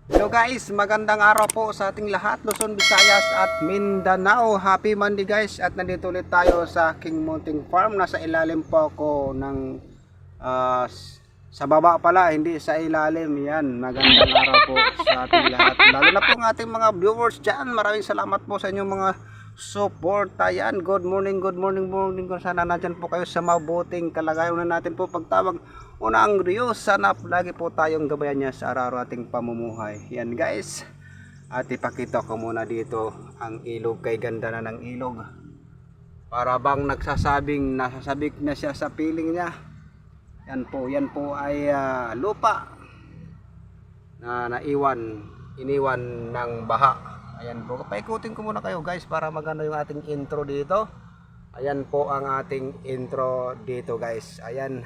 Hello guys, magandang araw po sa ating lahat, Luzon, Visayas at Mindanao. Happy Monday guys, at nandito ulit tayo sa King Mountain Farm. Nasa ilalim po ako ng sa baba pala, hindi sa ilalim. Yan, magandang araw po sa ating lahat. Lalo na po ang ating mga viewers dyan. Maraming salamat po sa inyong mga suporta. Yan, good morning kung sana nandyan po kayo sa mabuting kalagayan. Una natin po pagtawag una ang Diyos, sana lagi po tayong gabayan niya sa araw-araw ating pamumuhay. Yan guys, at ipakita ko muna dito ang ilog. Kay ganda na ng ilog, para bang nasasabik na siya sa piling niya. Yan po ay lupa na iniwan ng baha. Ayan po, paikutin ko muna kayo guys para maganda yung ating intro dito. Ayan po ang ating intro dito guys. Ayan,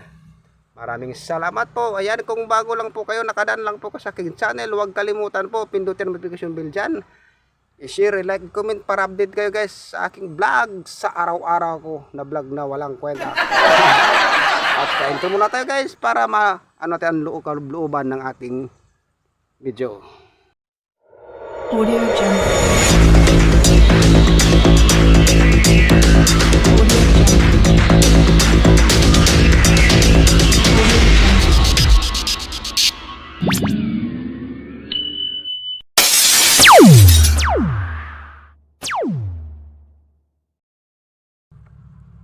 maraming salamat po. Ayan, kung bago lang po kayo, nakadaan lang po ko sa aking channel, huwag kalimutan po pindutin ang notification bell dyan. I-share, like, comment para update kayo guys sa aking vlog, sa araw-araw ko na vlog na walang kwenta. At intro muna tayo guys para tayo ang looban ng ating video. Audio Jungle.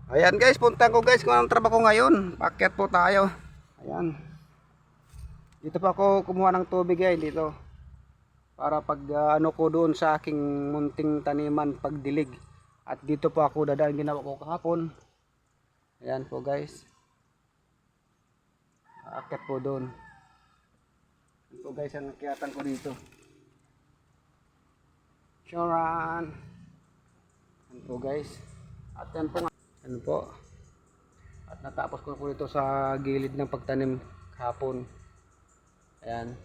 Ayan guys, punta ko guys kung anong trabaho ko ngayon. Paakyat po tayo. Ayan, dito pa ako kumuha ng tubig guys dito, para pag ano ko doon sa aking munting taniman pagdilig. At dito po ako dadaan, ginawa ko kahapon. Ayan po guys, aakyat po doon. Ayan po guys ang akyatan ko dito. Shoran. Ayan po guys, at yan po. Ano po, at natapos ko dito sa gilid ng pagtanim kahapon. Ayan,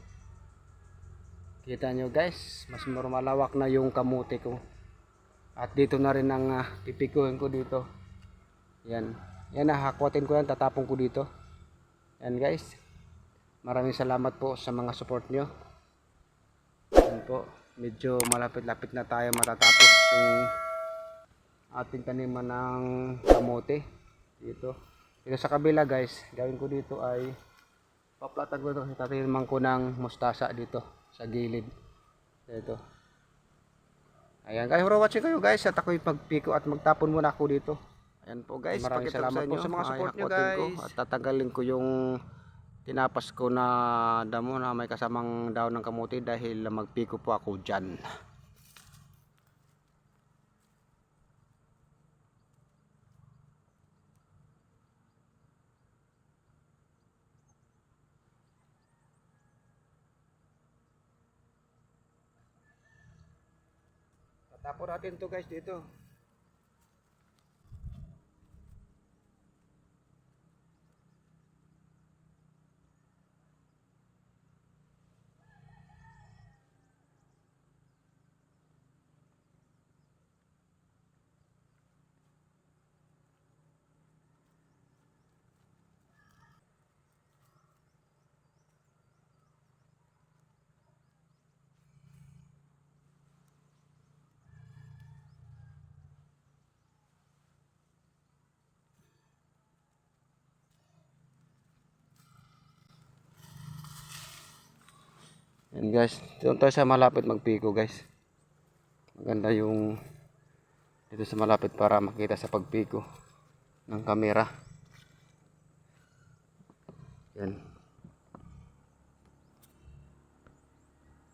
kita nyo guys, mas malawak na yung kamote ko. At dito na rin ang pipikuhin ko dito. Yan, hakwatin ko yan, tatapon ko dito. Yan guys, maraming salamat po sa mga support nyo. Yan po, medyo malapit-lapit na tayo matatapos yung ating taniman ng kamote dito. Dito sa kabila guys, gawin ko dito ay paplatan ko ito, tataniman ko ng mustasa dito sa gilid dito. Ayan guys, for watching kayo guys, at ako'y pagpiko at magtapon muna ako dito. Ayan po guys, maraming salamat po sa mga support nyo guys. At tatanggalin ko yung tinapas ko na damo na may kasamang daon ng kamote dahil magpiko po ako dyan. Tapos natin to guys dito. Yan guys, doon tayo sa malapit magpiko guys. Maganda yung dito sa malapit para makita sa pagpiko ng kamera. Yan,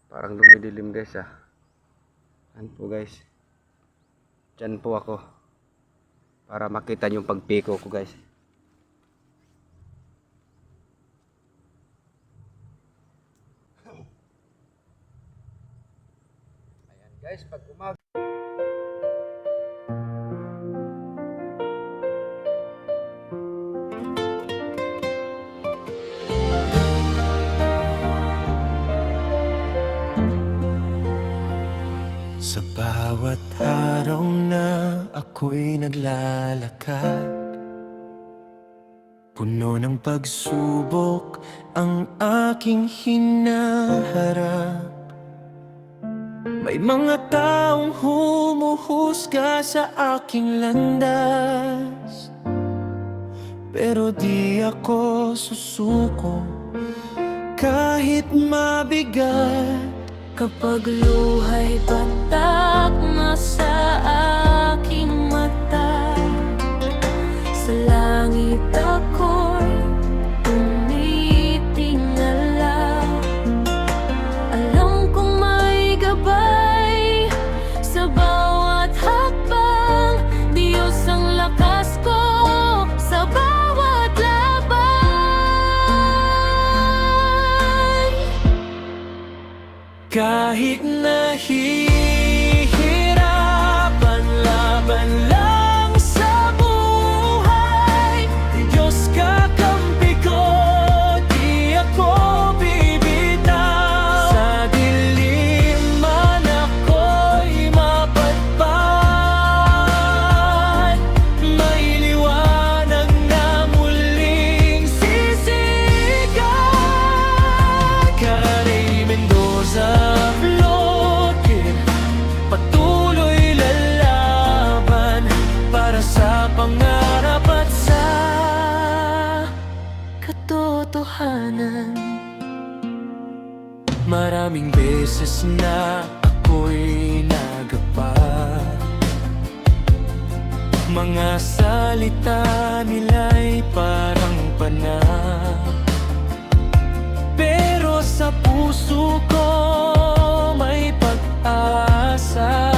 parang lumidilim guys Yan po guys, dyan po ako para makita yung pagpiko ko guys. Guys, pag sa bawat araw na ako'y naglalakad, puno ng pagsubok ang aking hinaharap. May mga taong humuhusga sa aking landas, pero di ako susuko kahit mabigat. Kapag luha'y patak na sa aking mata, sa langit ako'y tumitingala. Alam kong may gabay sa bawat hakbang, Diyos ang lakas ko sa bawat laban. Kahit nahihirapan, laban lang sa buhay, Diyos kakampi ko, di ako bibitaw. Sa dilim man ako'y mapadpad, may liwanag na muling sisikat. Kay Mendoza Vlogger, patuloy lalaban para sa pangarap at sa katotohanan. Maraming beses na ako'y nagapa, mga salita nila'y parang panang, pero sa puso ko may pag-asa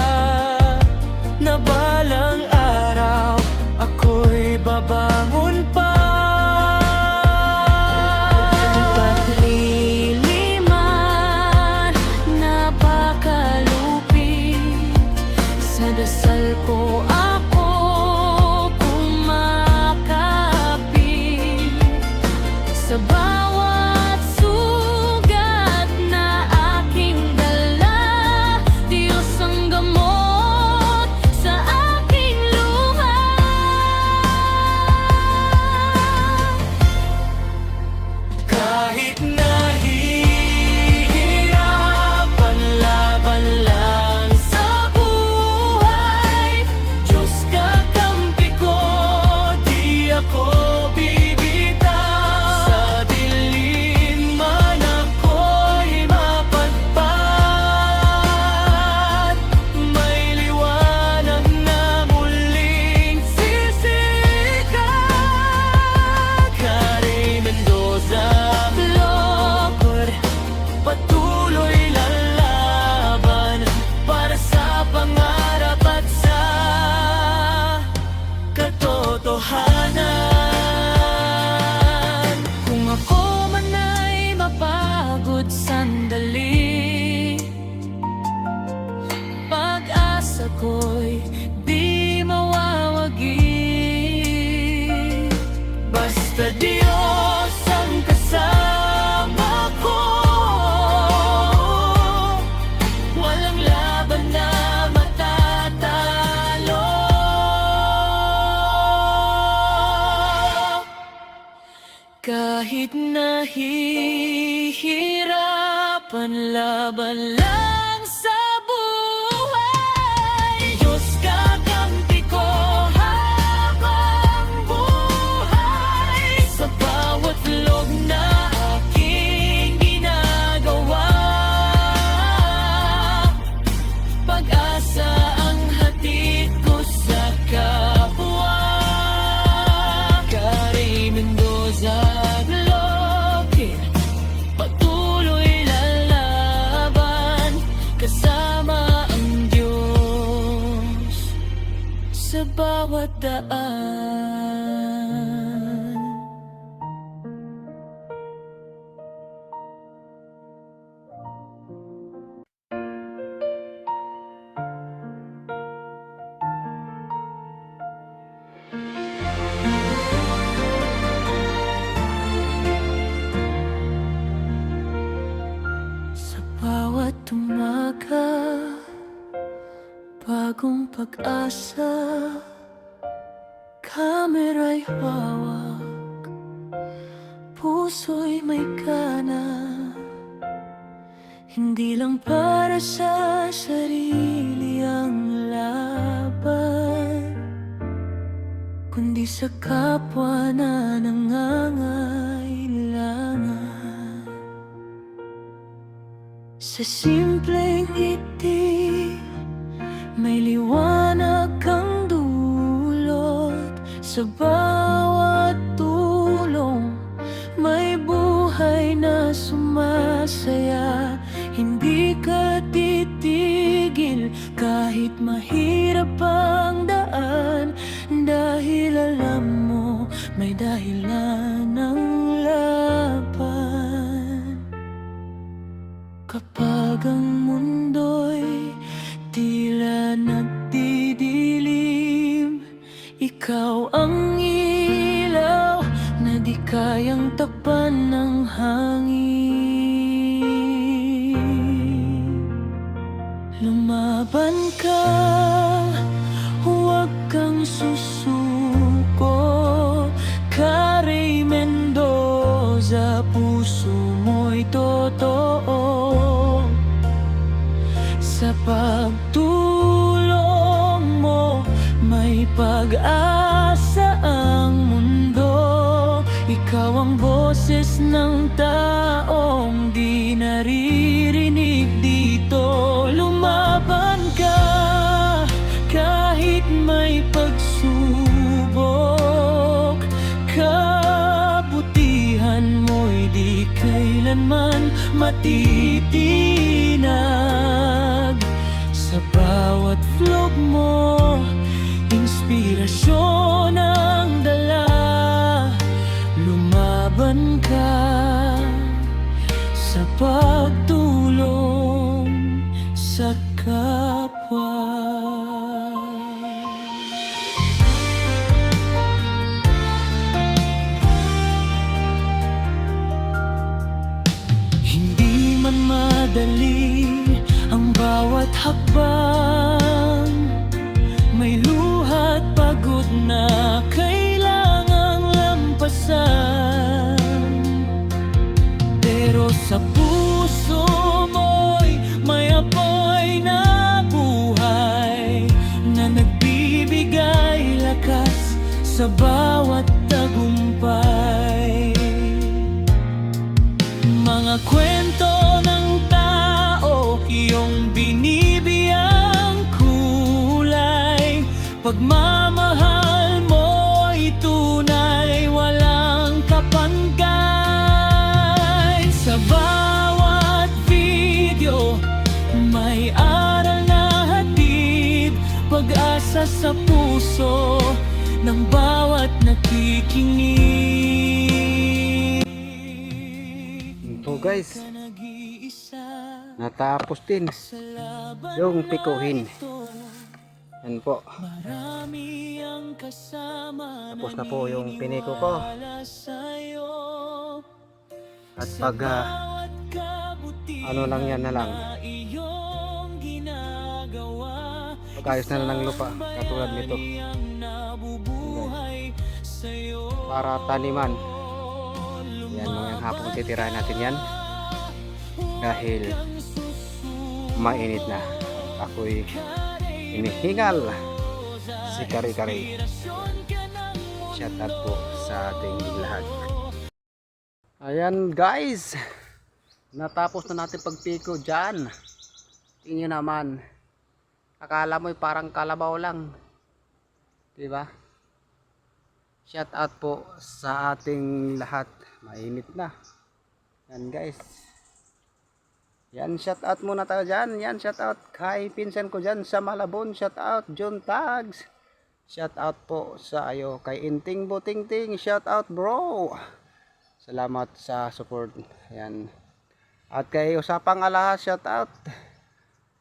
na balang araw ako'y babangon pa. Pagliliman, napakalupit, sa dasal ko ako kumakapit. Sa bawat sugat na aking dala, Diyos ang gamot sa aking luha. Kahit nahihirapan, laban lang sa buhay, Diyos kakampi ko, di ako bibitaw. Sa dilim man ako'y mapadpad, may liwanag na muling sisikat. Kay Mendoza Vlogger, patuloy lalaban para sa pangarap at sa katotohanan. Kung ako man ay mapagod sandali, pag-asa ko'y di mawawagi. Basta Diyos ang kasama ko, walang laban na matatalo. Kahit nahihirapan, laban lang sa buhay, Diyos kakampi ko habang buhay. Sa bawat log na aking ginagawa, pag-asa ang hatid ko sa kapwa. Kay Mendoza Vlogger, patuloy lalaban kasama ang Diyos sa bawat daan. Sa bawat umaga, bagong pag-asa, kamera'y hawak, puso'y may gana, Hindi lang para sa sarili ang laban, kundi sa kapwa na nangangailangan. Sa simpleng ngiti, may liwanag kang dulot. Sa bawat tulong, may buhay na sumasaya. Hindi ka titigil kahit mahirap ang daan, dahil alam mo may dahilan ng laban. Kapag ang mundo'y tila nagdidilim, ikaw ang ilaw na di kayang takpan ng hangin. Lumaban ka, huwag kang susuko. Carey Mendoza, puso mo'y totoo. Sa pagtulong mo, may pag-asa ang mundo. Ikaw ang boses ng taong di naririnig dito. Lumaban ka kahit may pagsubok. Kabutihan mo'y di kailanman matitinag. Sa bawat vlog mo, inspirasyon ang dala. Lumaban ka sa pagtulong sa kapwa. Hindi man madali ang bawat hakbang, may luha't pagod na kailangang lampasan. Pero sa puso mo'y may apoy na buhay, na nagbibigay lakas sa bawat tagumpay. Mga kwento ng tao, iyong binibiyang kulay. Pagmamahal mo'y tunay, walang kapangkay. Sa bawat video, may aral na hatid, pag-asa sa puso ng bawat nakikinig. So guys, natapos din yung pikuhin. Yan po. Tapos na po yung piniko ko. At pag ano lang yan na lang, pag-ayos na lang ng lupa katulad nito, para taniman. Yan, mga hapon titirahin natin yan dahil mainit na. Ako'y inihingal si Kari-Kari. Shout out po sa ating lahat. Ayan guys, natapos na natin pagpiko dyan. Tingnan naman, akala mo'y parang kalabaw lang, diba? Shout out po sa ating lahat. Mainit na. Yan guys. Yan, shout out muna tayo dyan. Yan, shout out kay pinsan ko dyan sa Malabon. Shout out John Tags. Shout out po sa ayo kay Inting Butingting. Shout out bro. Salamat sa support. Yan. At kay Usapang Alahas, shout out.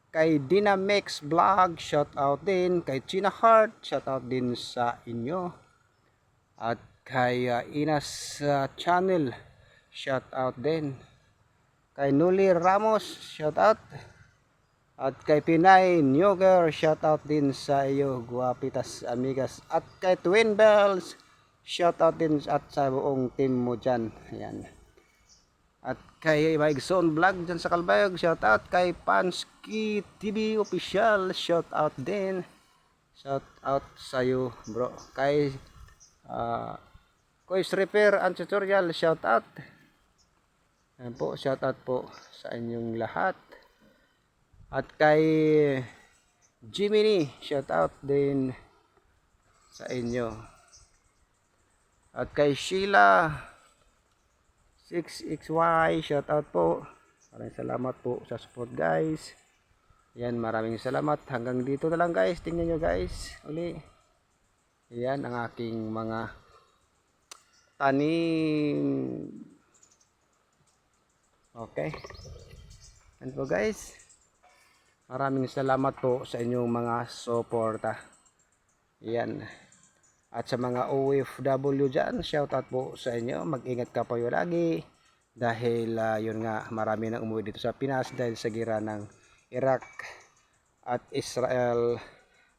Kay Dynamix Vlog, shout out din. Kay China Heart, shout out din sa inyo. At kay Inas Channel, shout out din. Kay Nuli Ramos, shout out. At kay Pinay Nyoger, shout out din sa iyo, guwapitas amigas. At kay Twin Bells, shout out din at sa buong team mo dyan. Ayan. At kay Mike Son Vlog dyan sa Calbayog, shout out. Kay Pansky TV Official, shout out din. Shout out sa iyo, bro. Kay Kois Repair and Tutorial, shout out. Ayan po, shout out po sa inyong lahat. At kay Jiminy, shout out din sa inyo. At kay Sheila 6XY, shout out po. Maraming salamat po sa support, guys. Yan, maraming salamat. Hanggang dito na lang, guys. Tingnan nyo, guys. Uli. Yan ang aking mga tanim. Okay. Yan po, guys. Maraming salamat po sa inyong mga suporta. Yan. At sa mga OFW dyan, shout out po sa inyo. Mag-ingat ka po yun lagi. Dahil yun nga, marami nang umuwi dito sa Pinas dahil sa gira ng Iraq at Israel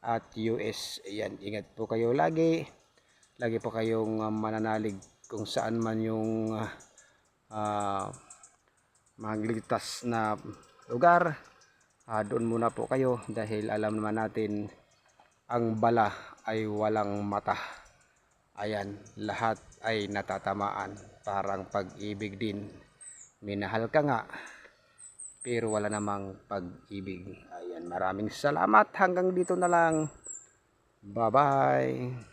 at US. Yan, ingat po kayo lagi. Lagi po kayong mananalig kung saan man yung magligtas na lugar. Doon muna po kayo dahil alam naman natin ang bala ay walang mata. Ayan, lahat ay natatamaan. Parang pag-ibig din. Minahal ka nga, pero wala namang pag-ibig. Ayan, maraming salamat. Hanggang dito na lang. Bye-bye.